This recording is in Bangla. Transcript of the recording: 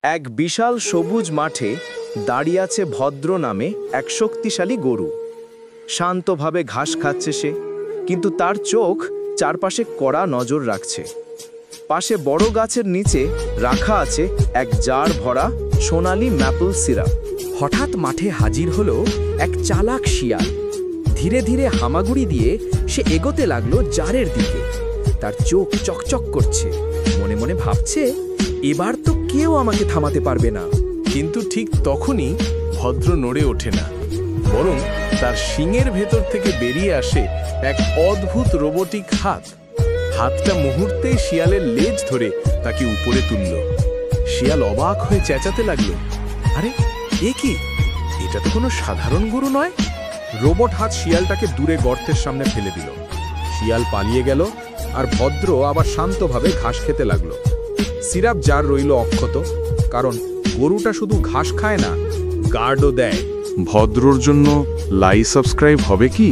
এক বিশাল সবুজ মাঠে দাঁড়িয়ে আছে ভদ্র নামে এক শক্তিশালী গরু। শান্তভাবে ঘাস খাচ্ছে সে, কিন্তু তার চোখ চারপাশে কড়া নজর রাখছে। পাশে বড় গাছের নিচে রাখা আছে এক জার ভরা সোনালী ম্যাপল সিরাপ। হঠাৎ মাঠে হাজির হলো এক চালাক শিয়াল। ধীরে ধীরে হামাগুড়ি দিয়ে সে এগোতে লাগলো জারের দিকে। তার চোখ চকচক করছে, মনে মনে ভাবছে, এবার তো কেউ আমাকে থামাতে পারবে না। কিন্তু ঠিক তখনই ভদ্র নড়ে ওঠে না, বরং তার শিঙের ভেতর থেকে বেরিয়ে আসে এক অদ্ভুত রোবোটিক হাত। হাতটা মুহূর্তেই শিয়ালের লেজ ধরে তাকে উপরে তুলল। শিয়াল অবাক হয়ে চেঁচাতে লাগলো, আরে এ কি? এটা তো কোনো সাধারণ গরু নয়। রোবট হাত শিয়ালটাকে দূরে গর্তের সামনে ফেলে দিল। শিয়াল পালিয়ে গেল, আর ভদ্র আবার শান্তভাবে ঘাস খেতে লাগলো। সিরাপ জার রইল অক্ষত, কারণ গরুটা শুধু ঘাস খায় না, গার্ডও দেয়। ভদ্রর জন্য লাইক সাবস্ক্রাইব হবে কি?